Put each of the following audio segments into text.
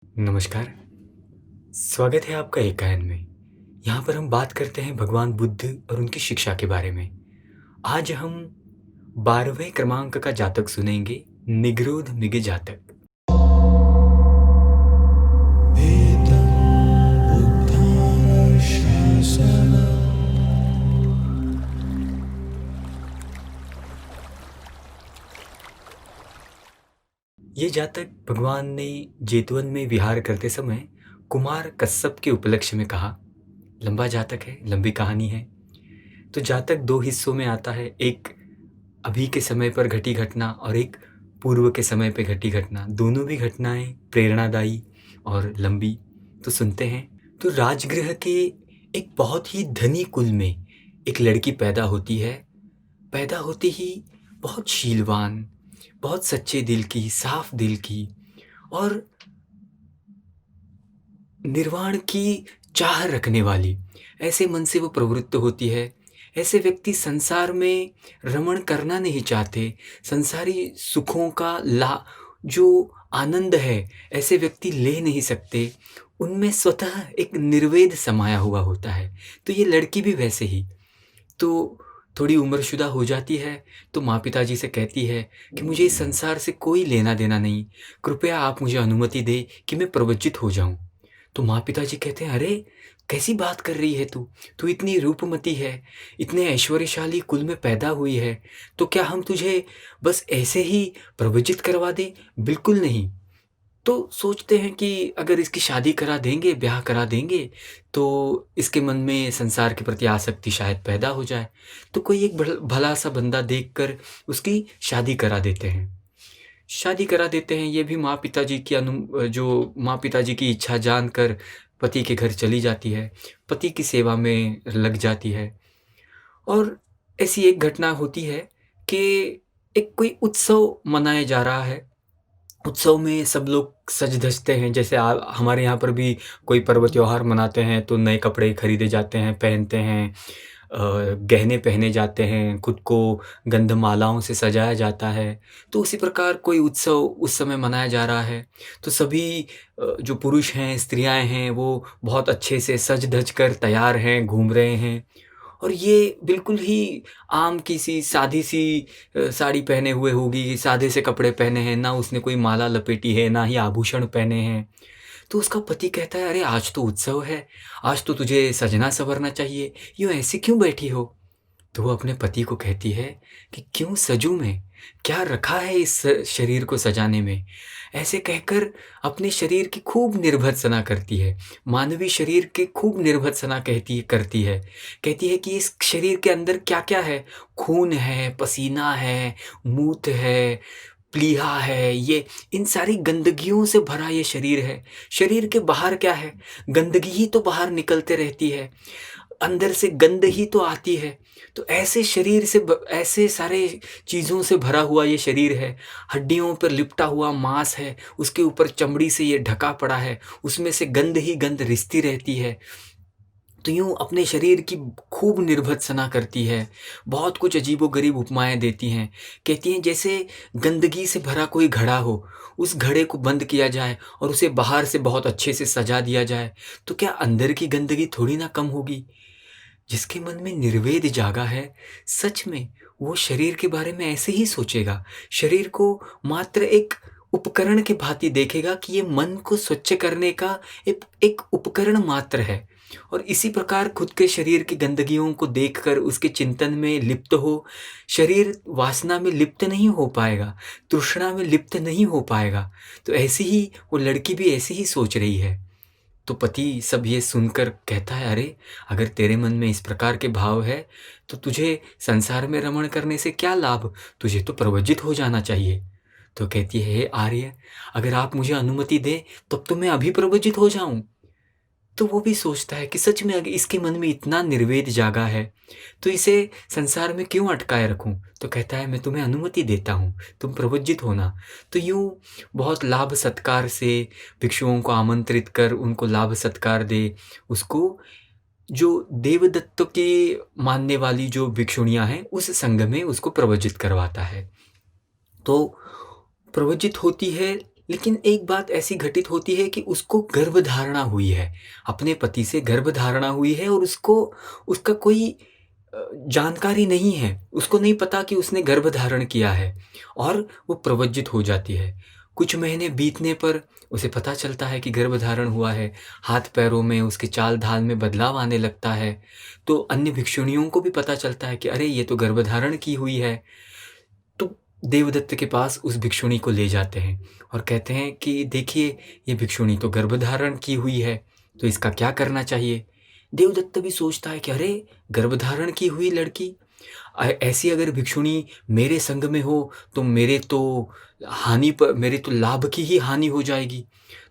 नमस्कार, स्वागत है आपका एक गायन में। यहाँ पर हम बात करते हैं भगवान बुद्ध और उनकी शिक्षा के बारे में। आज हम 12वें क्रमांक का जातक सुनेंगे, निगरोध मिगे जातक। एतं बुद्धाशासनम्। ये जातक भगवान ने जेतवन में विहार करते समय कुमार कश्यप के उपलक्ष्य में कहा। लंबा जातक है, लंबी कहानी है। तो जातक दो हिस्सों में आता है, एक अभी के समय पर घटी घटना और एक पूर्व के समय पे घटी घटना। दोनों भी घटनाएं प्रेरणादायी और लंबी। तो सुनते हैं। तो राजगृह के एक बहुत ही धनी कुल में एक लड़की पैदा होती है। पैदा होते ही बहुत शीलवान, बहुत सच्चे दिल की, साफ दिल की और निर्वाण की चाह रखने वाली, ऐसे मन से वो प्रवृत्त होती है। ऐसे व्यक्ति संसार में रमण करना नहीं चाहते, संसारी सुखों का जो आनंद है, ऐसे व्यक्ति ले नहीं सकते। उनमें स्वतः एक निर्वेद समाया हुआ होता है। तो ये लड़की भी वैसे ही। तो थोड़ी उम्रशुदा हो जाती है, तो माँ-पिताजी से कहती है कि मुझे इस संसार से कोई लेना-देना नहीं, कृपया आप मुझे अनुमति दें कि मैं प्रवृत्त हो जाऊँ। तो माँ-पिताजी कहते हैं, "अरे! कैसी बात कर रही है तू? तू इतनी रूपमती है, इतने ऐश्वर्यशाली कुल में पैदा हुई है, तो क्या हम तुझे बस ऐसे ही प्रवृत्त करवा दें? बिल्कुल नहीं।" तो सोचते हैं कि अगर इसकी शादी करा देंगे, ब्याह करा देंगे, तो इसके मन में संसार के प्रति आसक्ति शायद पैदा हो जाए। तो कोई एक भला-सा बंदा देखकर उसकी शादी करा देते हैं। शादी करा देते हैं, ये भी जो माँ-पिताजी की इच्छा जानकर पति के घर चली जाती है, पति की सेवा में लग जाती है। और ऐसी एक घटना होती है कि एक कोई उत्सव मनाया जा रहा है। उत्सव में सब लोग सज-धजते हैं, जैसे हमारे यहाँ पर भी कोई पर्व त्योहार मनाते हैं, तो नए कपड़े खरीदे जाते हैं, पहनते हैं, गहने पहने जाते हैं, खुद को गंधमालाओं से सजाया जाता है। तो उसी प्रकार कोई उत्सव उस समय मनाया जा रहा है। तो सभी जो पुरुष हैं, स्त्रियाँ हैं, वो बहुत अच्छे से सज-धज कर तैयार हैं, घूम रहे हैं। और ये बिल्कुल ही आम किसी सादी-सी साड़ी पहने हुए होगी, सादे से कपड़े पहने हैं, ना उसने कोई माला लपेटी है, ना ही आभूषण पहने हैं। तो उसका पति कहता है, "अरे! आज तो उत्सव है, आज तो तुझे सजना-संवरना चाहिए, यूँ ऐसे क्यों बैठी हो?" तो वो अपने पति को कहती है कि क्यों सजूँ मैं? क्या रखा है इस शरीर को सजाने में? ऐसे कहकर अपने शरीर की खूब निर्भत्सना करती है। मानवीय शरीर की खूब निर्भत्सना करती है। कहती है कि इस शरीर के अंदर क्या-क्या है? खून है, पसीना है, मूत है, प्लीहा है, ये इन सारी गंदगियों से भरा ये शरीर है। शरीर के बाहर क्या है? गंदगी ही तो बाहर निकलते रहती है। अंदर से गंध ही तो आती है। तो ऐसे शरीर से ऐसे सारे चीज़ों से भरा हुआ ये शरीर है। हड्डियों पर लिपटा हुआ मांस है, उसके ऊपर चमड़ी से ये ढका पड़ा है, उसमें से गंध ही गंध रिसती रहती है। तो यूँ अपने शरीर की खूब निर्भत्सना करती है, बहुत कुछ अजीबो-गरीब उपमाएँ देती हैं। कहती हैं जैसे गंदगी से भरा कोई घड़ा हो, उस घड़े को बंद किया जाए और उसे बाहर से बहुत अच्छे से सजा दिया जाए, तो क्या अंदर की गंदगी थोड़ी ना कम होगी? जिसके मन में निर्वेद जागा है, सच में वो शरीर के बारे में ऐसे ही सोचेगा। शरीर को मात्र एक उपकरण की भाँति देखेगा कि ये मन को स्वच्छ करने का एक एक उपकरण मात्र है। और इसी प्रकार खुद के शरीर की गंदगियों को देखकर उसके चिंतन में लिप्त हो, शरीर वासना में लिप्त नहीं हो पाएगा, तृष्णा में लिप्त नहीं हो पाएगा। तो ऐसी ही वो लड़की भी ऐसे ही सोच रही है। तो पति सब ये सुनकर कहता है, "अरे! अगर तेरे मन में इस प्रकार के भाव है, तो तुझे संसार में रमण करने से क्या लाभ? तुझे तो प्रव्रजित हो जाना चाहिए।" तो कहती है, "हे आर्य! अगर आप मुझे अनुमति दें, तब तो मैं अभी प्रव्रजित हो जाऊँ।" तो वो भी सोचता है कि सच में अगर इसके मन में इतना निर्वेद जागा है, तो इसे संसार में क्यों अटकाए रखूँ? तो कहता है, "मैं तुम्हें अनुमति देता हूँ, तुम प्रव्रजित होना।" तो यूँ बहुत लाभ-सत्कार से भिक्षुओं को आमंत्रित कर उनको लाभ-सत्कार दे, उसको जो देवदत्त की मानने वाली जो भिक्षुणियाँ हैं, उस संघ में उसको प्रव्रजित करवाता है। तो प्रव्रजित होती है, लेकिन एक बात ऐसी घटित होती है कि उसको गर्भधारणा हुई है, अपने पति से गर्भधारणा हुई है और उसको उसका कोई जानकारी नहीं है, उसको नहीं पता कि उसने गर्भधारण किया है और वो प्रव्रजित हो जाती है। कुछ महीने बीतने पर उसे पता चलता है कि गर्भधारण हुआ है, हाथ-पैरों में, उसके चाल-ढाल में बदलाव आने लगता है, तो अन्य भिक्षुणियों को भी पता चलता है कि अरे! ये तो गर्भधारण की हुई है। तो देवदत्त के पास उस भिक्षुणी को ले जाते हैं और कहते हैं कि देखिए, ये भिक्षुणी तो गर्भधारण की हुई है, तो इसका क्या करना चाहिए? देवदत्त भी सोचता है कि अरे! गर्भधारण की हुई लड़की, ऐसी अगर भिक्षुणी मेरे संग में हो, तो मेरे तो लाभ की ही हानि हो जाएगी।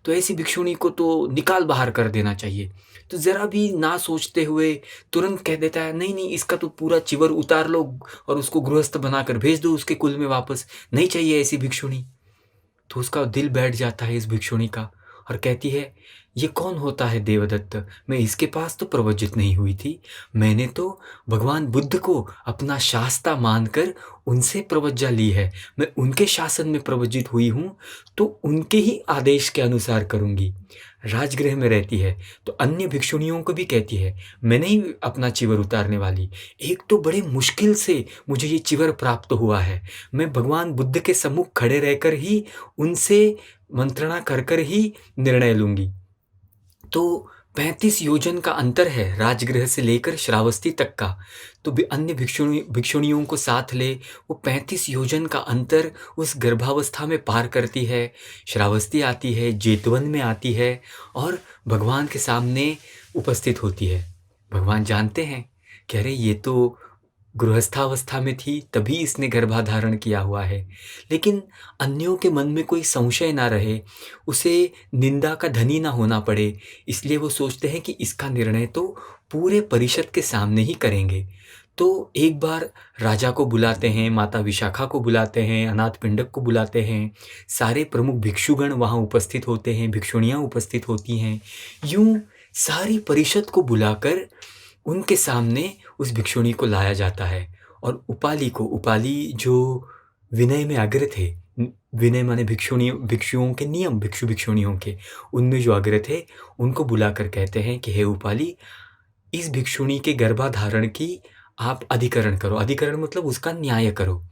तो ऐसी भिक्षुणी को तो निकाल बाहर कर देना चाहिए। तो ज़रा भी ना सोचते हुए तुरंत कह देता है, नहीं, नहीं, इसका तो पूरा चिवर उतार लो और उसको गृहस्थ बनाकर भेज दो उसके कुल में वापस, नहीं चाहिए ऐसी भिक्षुणी। तो उसका दिल बैठ जाता है इस भिक्षुणी का और कहती है, ये कौन होता है देवदत्त? मैं इसके पास तो प्रव्रजित नहीं हुई थी। मैंने तो भगवान बुद्ध को अपना शास्ता मानकर उनसे प्रव्रज्जा ली है। मैं उनके शासन में प्रव्रजित हुई हूँ, तो उनके ही आदेश के अनुसार करूँगी। राजगृह में रहती है, तो अन्य भिक्षुणियों को भी कहती है, मैं नहीं अपना चिवर उतारने वाली। एक तो बड़े मुश्किल से मुझे ये चिवर प्राप्त हुआ है। मैं भगवान बुद्ध के सम्मुख खड़े रहकर ही उनसे मंत्रणा कर ही निर्णय लूँगी। तो 35 योजन का अंतर है राजगृह से लेकर श्रावस्ती तक का। तो अन्य भिक्षुणियों को साथ ले वो 35 योजन का अंतर उस गर्भावस्था में पार करती है। श्रावस्ती आती है, जेतवन में आती है और भगवान के सामने उपस्थित होती है। भगवान जानते हैं कि अरे ये तो गृहस्थावस्था में थी तभी इसने गर्भाधारण किया हुआ है। लेकिन अन्यों के मन में कोई संशय ना रहे, उसे निंदा का धनी ना होना पड़े, इसलिए वो सोचते हैं कि इसका निर्णय तो पूरे परिषद के सामने ही करेंगे। तो एक बार राजा को बुलाते हैं, माता विशाखा को बुलाते हैं, अनाथ पिंडक को बुलाते हैं, सारे प्रमुख भिक्षुगण वहाँ उपस्थित होते हैं, भिक्षुणियाँ उपस्थित होती हैं। यूँ सारी परिषद को बुलाकर उनके सामने उस भिक्षुणी को लाया जाता है और उपाली जो विनय में अग्र थे, विनय माने भिक्षुओं के नियम, भिक्षुणियों के, उनमें जो अग्र थे, उनको बुलाकर कहते हैं कि हे उपाली, इस भिक्षुणी के गर्भाधारण की आप अधिकरण करो। अधिकरण मतलब उसका न्याय करो।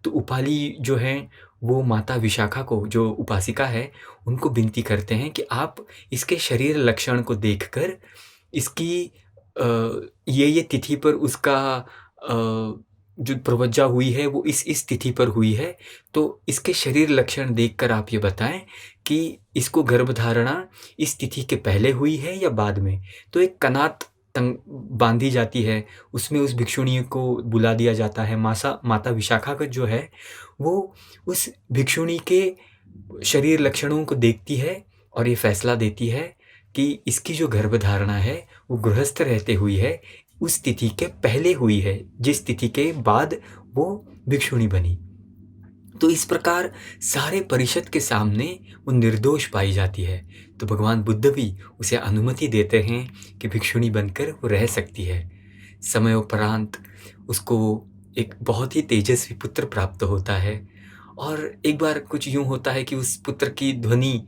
तो उपाली जो हैं, वो माता विशाखा को, जो उपासिका है, उनको विनती करते हैं कि आप इसके शरीर लक्षण को देखकर इसकी ये तिथि पर उसका जो प्रव्रज्जा हुई है वो इस तिथि पर हुई है, तो इसके शरीर लक्षण देखकर आप ये बताएं कि इसको गर्भधारणा इस तिथि के पहले हुई है या बाद में। तो एक कनात बांधी जाती है, उसमें उस भिक्षुणी को बुला दिया जाता है। माता विशाखा का जो है वो उस भिक्षुणी के शरीर लक्षणों को देखती है और ये फैसला देती है कि इसकी जो गर्भधारणा है वो गृहस्थ रहते हुई है, उस तिथि के पहले हुई है, जिस तिथि के बाद वो भिक्षुणी बनी। तो इस प्रकार सारे परिषद के सामने वो निर्दोष पाई जाती है। तो भगवान बुद्ध भी उसे अनुमति देते हैं कि भिक्षुणी बनकर वो रह सकती है। समयोपरांत उसको एक बहुत ही तेजस्वी पुत्र प्राप्त होता है और एक बार कुछ यूँ होता है कि उस पुत्र की ध्वनि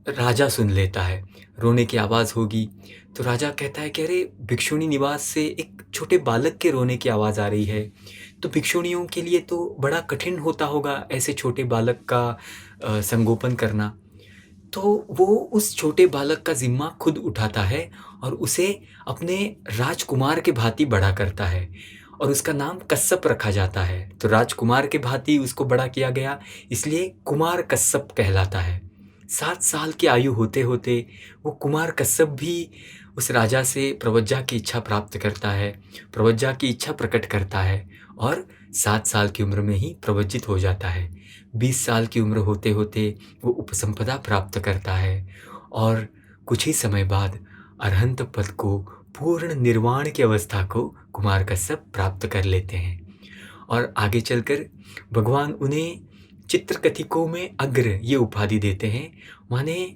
राजा सुन लेता है, रोने की आवाज़ होगी। तो राजा कहता है कि अरे, भिक्षुणी निवास से एक छोटे बालक के रोने की आवाज़ आ रही है। तो भिक्षुणियों के लिए तो बड़ा कठिन होता होगा ऐसे छोटे बालक का संगोपन करना। तो वो उस छोटे बालक का ज़िम्मा खुद उठाता है और उसे अपने राजकुमार के भांति बड़ा करता है और उसका नाम कश्यप रखा जाता है। तो राजकुमार के भांति उसको बड़ा किया गया, इसलिए कुमार कश्यप कहलाता है। 7 साल की आयु होते होते वो कुमार कश्यप भी उस राजा से प्रव्रज्जा की इच्छा प्राप्त करता है, प्रव्रज्जा की इच्छा प्रकट करता है और 7 साल की उम्र में ही प्रव्रजित हो जाता है। 20 साल की उम्र होते होते वो उपसंपदा प्राप्त करता है और कुछ ही समय बाद अरहंत पद को, पूर्ण निर्वाण की अवस्था को कुमार कश्यप प्राप्त कर लेते हैं। और आगे चलकर भगवान उन्हें चित्रकथिकों में अग्र ये उपाधि देते हैं, माने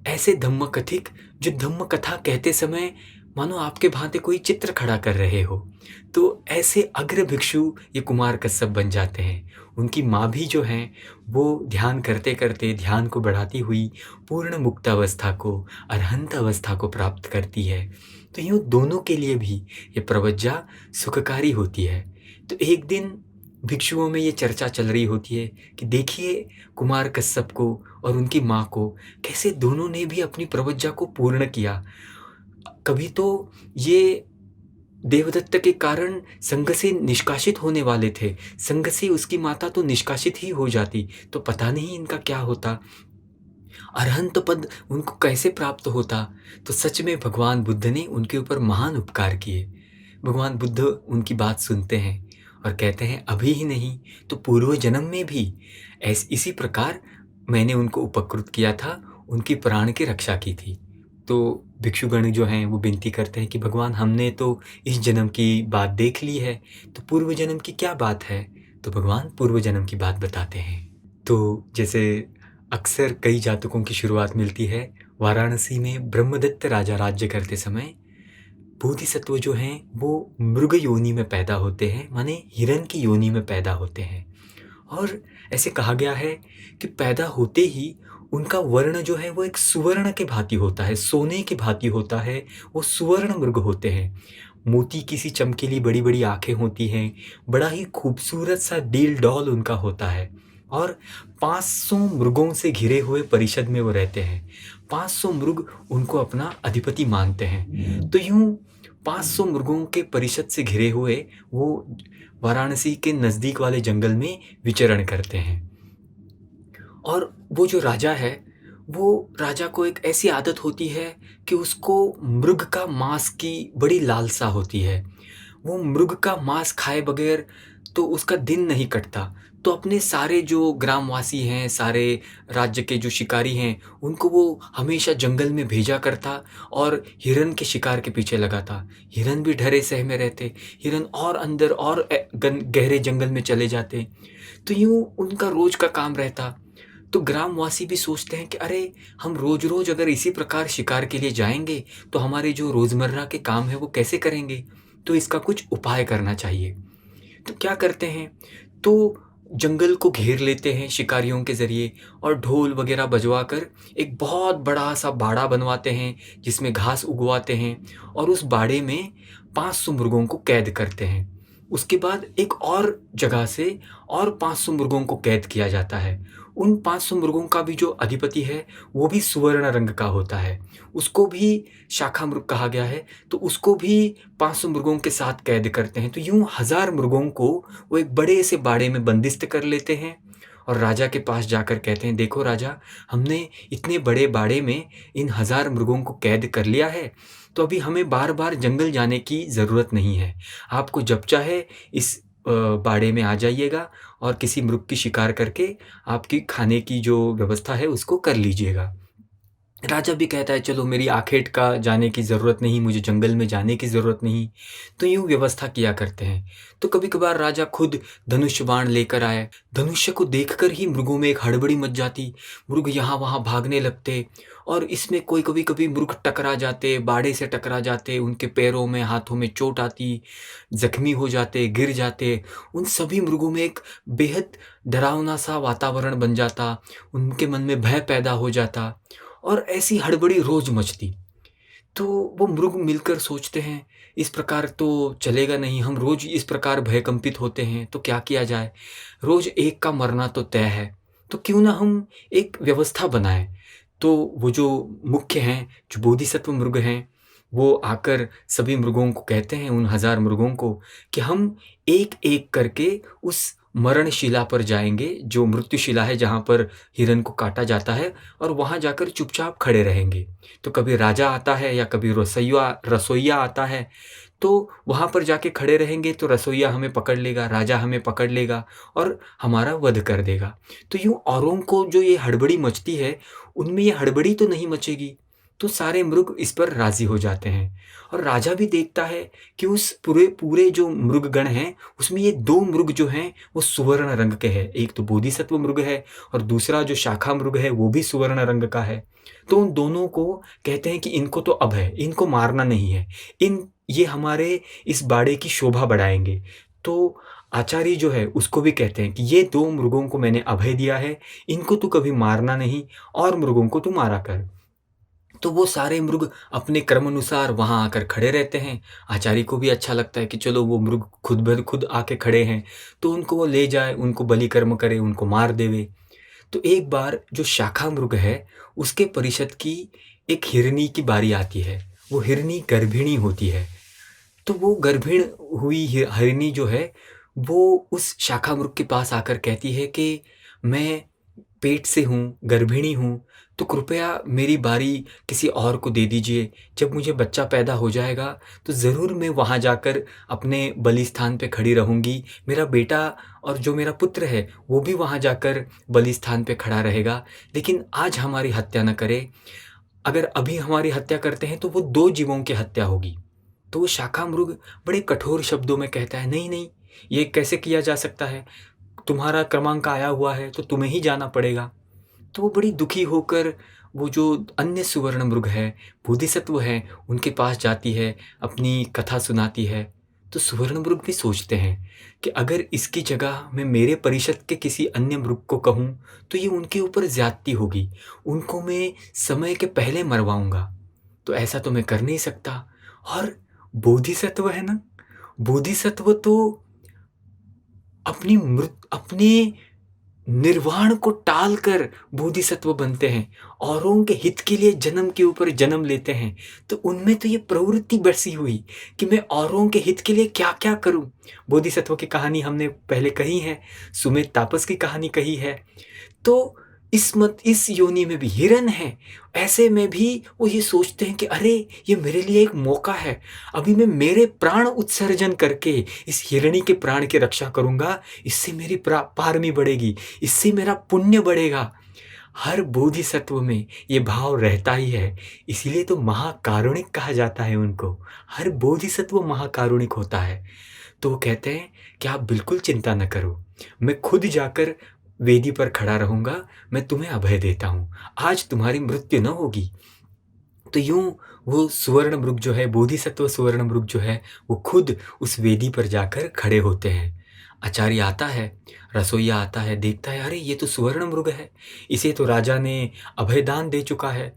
ऐसे धम्मकथिक जो धम्म कथा कहते समय मानो आपके भांति कोई चित्र खड़ा कर रहे हो। तो ऐसे अग्र भिक्षु ये कुमार कश्यप बन जाते हैं। उनकी माँ भी जो हैं वो ध्यान करते-करते ध्यान को बढ़ाती हुई पूर्ण मुक्तावस्था को, अरहंत अवस्था को प्राप्त करती है। तो यूँ दोनों के लिए भी ये प्रवज्जा सुखकारी होती है। तो एक दिन भिक्षुओं में ये चर्चा चल रही होती है कि देखिए कुमार कश्यप को और उनकी माँ को कैसे दोनों ने भी अपनी प्रवज्जा को पूर्ण किया। कभी तो ये देवदत्त के कारण संघ से निष्कासित होने वाले थे। संघ से उसकी माता तो निष्कासित ही हो जाती, तो पता नहीं इनका क्या होता। अरहंत पद उनको कैसे प्राप्त होता। तो सच में भगवान बुद्ध ने उनके ऊपर महान उपकार किए। भगवान बुद्ध उनकी बात सुनते हैं और कहते हैं अभी ही नहीं तो पूर्व जन्म में भी इसी प्रकार मैंने उनको उपकृत किया था, उनकी प्राण की रक्षा की थी। तो भिक्षुगण जो हैं वो विनती करते हैं कि भगवान हमने तो इस जन्म की बात देख ली है, तो पूर्व जन्म की क्या बात है। तो भगवान पूर्व जन्म की बात बताते हैं। तो जैसे अक्सर कई जातकों की शुरुआत मिलती है, वाराणसी में ब्रह्मदत्त राजा राज्य करते समय बोधिसत्व जो हैं वो मृग योनि में पैदा होते हैं, माने हिरण की योनि में पैदा होते हैं। और ऐसे कहा गया है कि पैदा होते ही उनका वर्ण जो है वो एक सुवर्ण के भांति होता है, सोने के भांति होता है। वो सुवर्ण मृग होते हैं। मोती की सी चमकीली बड़ी बड़ी आंखें होती हैं। बड़ा ही खूबसूरत सा डील डॉल उनका होता है। और 500 मृगों से घिरे हुए परिषद में वो रहते हैं। 500 मृग उनको अपना अधिपति मानते हैं। तो यूं 500 मृगों के परिषद से घिरे हुए वो वाराणसी के नज़दीक वाले जंगल में विचरण करते हैं। और वो जो राजा है, वो राजा को एक ऐसी आदत होती है कि उसको मृग का मांस की बड़ी लालसा होती है। वो मृग का मांस खाए बगैर तो उसका दिन नहीं कटता। तो अपने सारे जो ग्रामवासी हैं, सारे राज्य के जो शिकारी हैं, उनको वो हमेशा जंगल में भेजा करता और हिरन के शिकार के पीछे लगा था। हिरन भी डरे सहमे रहते। हिरन और अंदर और गहरे जंगल में चले जाते। तो यूँ उनका रोज का काम रहता। तो ग्रामवासी भी सोचते हैं कि अरे हम रोज रोज अगर इसी प्रकार शिकार के लिए जाएंगे तो हमारे जो रोजमर्रा के काम है वो कैसे करेंगे। तो इसका कुछ उपाय करना चाहिए। तो क्या करते हैं, तो जंगल को घेर लेते हैं शिकारियों के ज़रिए और ढोल वगैरह बजवा कर एक बहुत बड़ा सा बाड़ा बनवाते हैं जिसमें घास उगवाते हैं और उस बाड़े में 500 मुर्गों को कैद करते हैं। उसके बाद एक और जगह से और 500 मुर्गों को कैद किया जाता है। उन 500 मुर्गों का भी जो अधिपति है वो भी सुवर्ण रंग का होता है। उसको भी शाखा मृग कहा गया है। तो उसको भी 500 मुर्गों के साथ कैद करते हैं। तो यूँ 1000 मुर्गों को वो एक बड़े से बाड़े में बंदिस्त कर लेते हैं और राजा के पास जाकर कहते हैं देखो राजा, हमने इतने बड़े बाड़े में इन 1000 मृगों को कैद कर लिया है, तो अभी हमें बार बार जंगल जाने की ज़रूरत नहीं है। आपको जब चाहे इस बाड़े में आ जाइएगा और किसी मृग की शिकार करके आपकी खाने की जो व्यवस्था है उसको कर लीजिएगा। राजा भी कहता है चलो मेरी आखेट का जाने की ज़रूरत नहीं, मुझे जंगल में जाने की ज़रूरत नहीं। तो यूँ व्यवस्था किया करते हैं। तो कभी कभार राजा खुद धनुष्य बाण लेकर आए। धनुष्य को देखकर ही मृगों में एक हड़बड़ी मच जाती। मृग यहाँ वहाँ भागने लगते और इसमें कोई कभी कभी मृग टकरा जाते, बाड़े से टकरा जाते, उनके पैरों में हाथों में चोट आती, जख्मी हो जाते, गिर जाते। उन सभी मृगों में एक बेहद डरावना सा वातावरण बन जाता। उनके मन में भय पैदा हो जाता और ऐसी हड़बड़ी रोज मचती। तो वो मृग मिलकर सोचते हैं इस प्रकार तो चलेगा नहीं, हम रोज इस प्रकार भयकंपित होते हैं तो क्या किया जाए। रोज एक का मरना तो तय है, तो क्यों ना हम एक व्यवस्था बनाएं। तो वो जो मुख्य हैं, जो बोधिसत्व मृग हैं, वो आकर सभी मृगों को कहते हैं, उन 1000 मृगों को, कि हम एक एक करके उस मरणशिला पर जाएंगे, जो मृत्युशिला है जहाँ पर हिरन को काटा जाता है, और वहाँ जाकर चुपचाप खड़े रहेंगे। तो कभी राजा आता है या कभी रसोइया आता है, तो वहाँ पर जाके खड़े रहेंगे तो रसोइया हमें पकड़ लेगा, राजा हमें पकड़ लेगा और हमारा वध कर देगा। तो यूँ औरों को जो ये हड़बड़ी मचती है, उनमें ये हड़बड़ी तो नहीं मचेगी। तो सारे मृग इस पर राज़ी हो जाते हैं और राजा भी देखता है कि उस पूरे पूरे जो मृगगण हैं, उसमें ये 2 मृग जो हैं, वो सुवर्ण रंग के हैं। एक तो बोधिसत्व मृग है और दूसरा जो शाखा मृग है, वो भी सुवर्ण रंग का है। तो उन दोनों को कहते हैं कि इनको तो अब है, इनको मारना नहीं है। ये हमारे इस बाड़े की शोभा बढ़ाएँगे। तो आचार्य जो है उसको भी कहते हैं कि ये 2 मृगों को मैंने अभय दिया है, इनको तू कभी मारना नहीं और मृगों को तू मारा कर। तो वो सारे मृग अपने क्रमानुसार वहाँ आकर खड़े रहते हैं। आचार्य को भी अच्छा लगता है कि चलो वो मृग खुद ब खुद आके खड़े हैं, तो उनको वो ले जाए, उनको बलि कर्म करे, उनको मार देवे। तो एक बार जो शाखा मृग है, उसके परिषद की एक हिरनी की बारी आती है। वो हिरनी गर्भिणी होती है। तो वो गर्भिण हुई हरिणी जो है, वो उस शाखा मृग के पास आकर कहती है कि मैं पेट से हूँ, गर्भिणी हूँ, तो कृपया मेरी बारी किसी और को दे दीजिए। जब मुझे बच्चा पैदा हो जाएगा, तो ज़रूर मैं वहाँ जाकर अपने बलि स्थान पे खड़ी रहूँगी। मेरा बेटा और जो मेरा पुत्र है, वो भी वहाँ जाकर बलि स्थान पे खड़ा रहेगा। लेकिन आज हमारी हत्या न करें। अगर अभी हमारी हत्या करते हैं, तो वो 2 जीवों की हत्या होगी। तो वो शाखा मृग बड़े कठोर शब्दों में कहता है, नहीं नहीं, ये कैसे किया जा सकता है? तुम्हारा क्रमांक आया हुआ है तो तुम्हें ही जाना पड़ेगा। तो वो बड़ी दुखी होकर वो जो अन्य सुवर्ण मृग है, बोधिसत्व है, उनके पास जाती है, अपनी कथा सुनाती है। तो सुवर्ण मृग भी सोचते हैं कि अगर इसकी जगह मैं मेरे परिषद के किसी अन्य मृग को कहूँ, तो ये उनके ऊपर ज़्यादती होगी, उनको मैं समय के पहले मरवाऊँगा। तो ऐसा तो मैं कर नहीं सकता। और बोधिसत्व है ना, बोधिसत्व तो अपने निर्वाण को टालकर बोधिसत्व बनते हैं, औरों के हित के लिए जन्म के ऊपर जन्म लेते हैं। तो उनमें तो ये प्रवृत्ति बरसी हुई कि मैं औरों के हित के लिए क्या-क्या करूं। बोधिसत्व की कहानी हमने पहले कही है, सुमेध तापस की कहानी कही है। तो इस योनि में भी हिरण है, ऐसे में भी वो ये सोचते हैं कि अरे! ये मेरे लिए एक मौका है, अभी मैं मेरे प्राण उत्सर्जन करके इस हिरणी के प्राण की रक्षा करूँगा, इससे मेरी पारमी बढ़ेगी, इससे मेरा पुण्य बढ़ेगा। हर बोधिसत्व में ये भाव रहता ही है, इसीलिए तो महाकारुणिक कहा जाता है उनको। हर बोधिसत्व महाकारुणिक होता है। तो वो कहते हैं कि आप बिल्कुल चिंता न करो, मैं खुद जाकर वेदी पर खड़ा रहूँगा, मैं तुम्हें अभय देता हूँ, आज तुम्हारी मृत्यु न होगी। तो यूँ वो सुवर्ण मृग जो है, बोधिसत्व सुवर्ण मृग जो है, वो खुद उस वेदी पर जाकर खड़े होते हैं। आचार्य आता है, रसोइया आता है, देखता है, अरे ये तो सुवर्ण मृग है, इसे तो राजा ने अभयदान दे चुका है,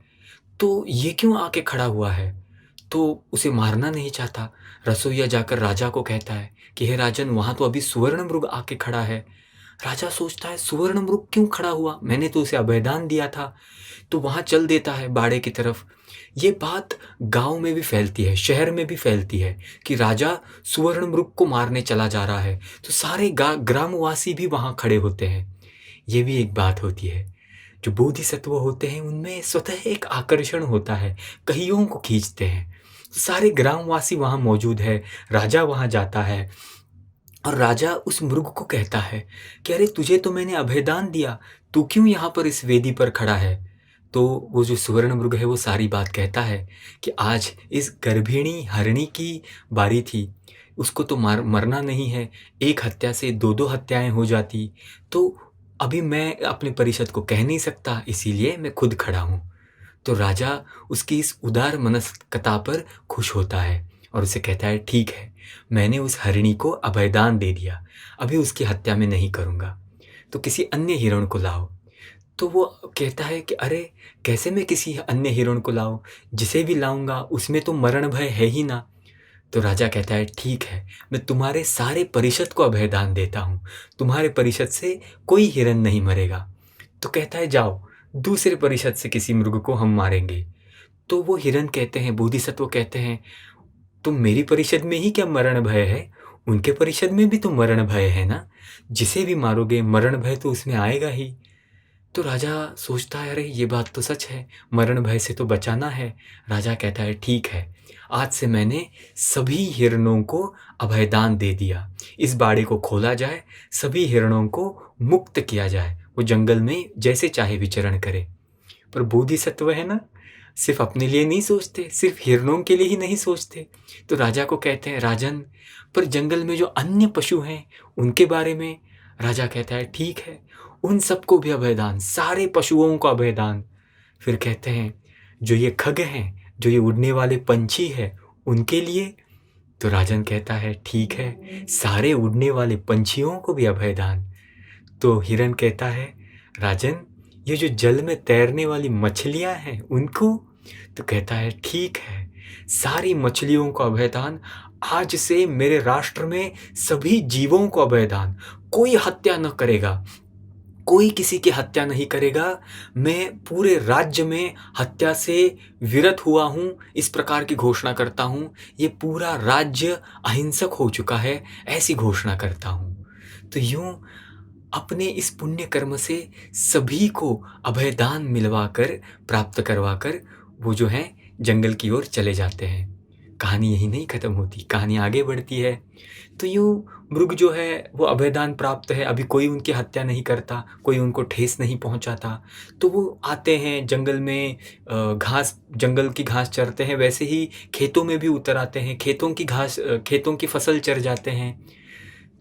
तो ये क्यों आके खड़ा हुआ है? तो उसे मारना नहीं चाहता। रसोइया जाकर राजा को कहता है कि हे राजन, वहाँ तो अभी सुवर्ण मृग आके खड़ा है। राजा सोचता है, सुवर्ण मृग क्यों खड़ा हुआ? मैंने तो उसे अभयदान दिया था। तो वहाँ चल देता है बाड़े की तरफ। ये बात गाँव में भी फैलती है, शहर में भी फैलती है कि राजा सुवर्ण मृग को मारने चला जा रहा है। तो सारे ग्रामवासी भी वहाँ खड़े होते हैं। ये भी एक बात होती है। जो बोधिसत्व होते हैं, उनमें स्वतः एक आकर्षण होता है, कईयों को खींचते हैं। सारे ग्रामवासी वहाँ मौजूद है, राजा वहाँ जाता है और राजा उस मृग को कहता है कि अरे तुझे तो मैंने अभयदान दिया, तू क्यों यहाँ पर इस वेदी पर खड़ा है? तो वो जो सुवर्ण मृग है, वो सारी बात कहता है कि आज इस गर्भिणी हरिणी की बारी थी, उसको तो मरना नहीं है, एक हत्या से 2-2 हत्याएँ हो जाती, तो अभी मैं अपने परिषद को कह नहीं सकता, इसीलिए मैं खुद खड़ा हूँ। तो राजा उसकी इस उदार मनस्कता पर खुश होता है और उसे कहता है, ठीक है, मैंने उस हरिणी को अभयदान दे दिया, अभी उसकी हत्या मैं नहीं करूँगा, तो किसी अन्य हिरण को लाओ। तो वो कहता है कि अरे! कैसे मैं किसी अन्य हिरण को लाऊँ? जिसे भी लाऊँगा उसमें तो मरण भय है ही ना। तो राजा कहता है, ठीक है, मैं तुम्हारे सारे परिषद को अभयदान देता हूँ, तुम्हारे परिषद से कोई हिरण नहीं मरेगा। तो कहता है, जाओ, दूसरे परिषद से किसी मृग को हम मारेंगे। तो वो हिरण कहते हैं, बोधिसत्व कहते हैं, तुम मेरी परिषद में ही क्या मरण भय है? उनके परिषद में भी तो मरण भय है ना? जिसे भी मारोगे मरण भय तो उसमें आएगा ही। तो राजा सोचता है, अरे ये बात तो सच है, मरण भय से तो बचाना है। राजा कहता है, ठीक है, आज से मैंने सभी हिरणों को अभयदान दे दिया, इस बाड़े को खोला जाए, सभी हिरणों को मुक्त किया जाए, वो जंगल में जैसे चाहे विचरण करे। पर बोधिसत्व है ना, सिर्फ अपने लिए नहीं सोचते, सिर्फ हिरणों के लिए ही नहीं सोचते। तो राजा को कहते हैं, राजन, पर जंगल में जो अन्य पशु हैं उनके बारे में? राजा कहता है, ठीक है, उन सबको भी अभयदान, सारे पशुओं को अभयदान। फिर कहते हैं, जो ये खग हैं, जो ये उड़ने वाले पंछी हैं, उनके लिए? तो राजन कहता है, ठीक है, सारे उड़ने वाले पंछियों को भी अभयदान। तो हिरन कहता है, राजन, ये जो जल में तैरने वाली मछलियां हैं उनको? तो कहता है, ठीक है, सारी मछलियों को अभयदान। आज से मेरे राष्ट्र में सभी जीवों को अभयदान। कोई हत्या न करेगा, कोई किसी की हत्या नहीं करेगा। मैं पूरे राज्य में हत्या से विरत हुआ हूँ, इस प्रकार की घोषणा करता हूँ। ये पूरा राज्य अहिंसक हो चुका है, ऐसी घोषणा करता हूँ। तो यूं अपने इस पुण्य कर्म से सभी को अभयदान मिलवाकर, प्राप्त करवाकर वो जो है जंगल की ओर चले जाते हैं। कहानी यही नहीं खत्म होती, कहानी आगे बढ़ती है। तो यूं मृग जो है वो अभयदान प्राप्त है, अभी कोई उनकी हत्या नहीं करता, कोई उनको ठेस नहीं पहुंचाता। तो वो आते हैं जंगल में, घास, जंगल की घास चरते हैं। वैसे ही खेतों में भी उतर आते हैं, खेतों की घास, खेतों की फसल चर जाते हैं।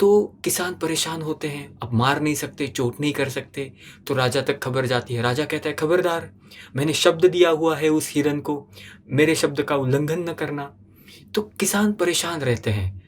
तो किसान परेशान होते हैं, अब मार नहीं सकते, चोट नहीं कर सकते। तो राजा तक खबर जाती है। राजा कहता है, खबरदार, मैंने शब्द दिया हुआ है उस हिरन को, मेरे शब्द का उल्लंघन न करना। तो किसान परेशान रहते हैं।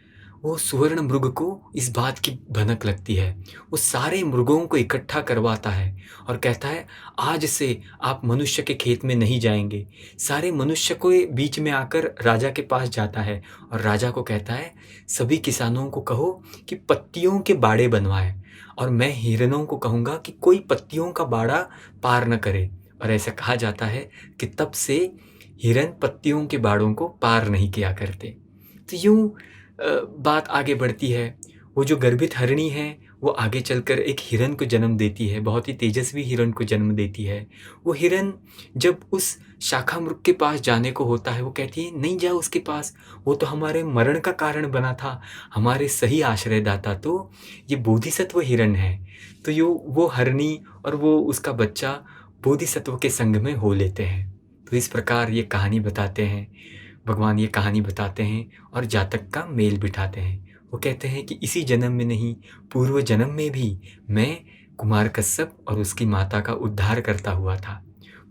वो सुवर्ण मृग को इस बात की भनक लगती है। वो सारे मृगों को इकट्ठा करवाता है और कहता है, आज से आप मनुष्य के खेत में नहीं जाएंगे। सारे मनुष्य को बीच में आकर राजा के पास जाता है और राजा को कहता है, सभी किसानों को कहो कि पत्तियों के बाड़े बनवाएं, और मैं हिरणों को कहूँगा कि कोई पत्तियों का बाड़ा पार न करे। और ऐसा कहा जाता है कि तब से हिरन पत्तियों के बाड़ों को पार नहीं किया करते। तो यूं बात आगे बढ़ती है। वो जो गर्भित हरिणी है वो आगे चलकर एक हिरन को जन्म देती है, बहुत ही तेजस्वी हिरन को जन्म देती है। वो हिरन जब उस शाखा मृग के पास जाने को होता है, वो कहती है, नहीं जाओ उसके पास, वो तो हमारे मरण का कारण बना था, हमारे सही आश्रयदाता तो ये बोधिसत्व हिरन है। तो वो हरिणी और वो उसका बच्चा बोधिसत्व के संग में हो लेते हैं। तो इस प्रकार ये कहानी बताते हैं, भगवान ये कहानी बताते हैं और जातक का मेल बिठाते हैं। वो कहते हैं कि इसी जन्म में नहीं, पूर्व जन्म में भी मैं कुमार कश्यप और उसकी माता का उद्धार करता हुआ था।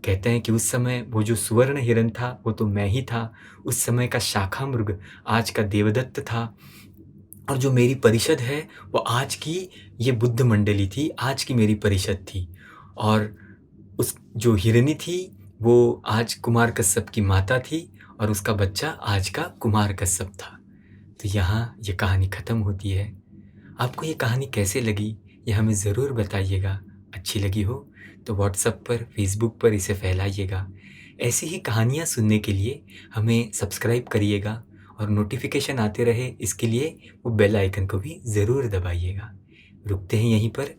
कहते हैं कि उस समय वो जो सुवर्ण हिरन था वो तो मैं ही था, उस समय का शाखा मृग आज का देवदत्त था, और जो मेरी परिषद है वो आज की ये बुद्ध मंडली थी, आज की मेरी परिषद थी। और उस जो हिरनी थी वो आज कुमार कश्यप की माता थी और उसका बच्चा आज का कुमार कश्यप था। तो यहाँ ये कहानी ख़त्म होती है। आपको ये कहानी कैसे लगी ये हमें ज़रूर बताइएगा। अच्छी लगी हो तो व्हाट्सएप पर, फेसबुक पर इसे फैलाइएगा। ऐसी ही कहानियाँ सुनने के लिए हमें सब्सक्राइब करिएगा और नोटिफिकेशन आते रहे इसके लिए वो बेल आइकन को भी ज़रूर दबाइएगा। रुकते हैं यहीं पर।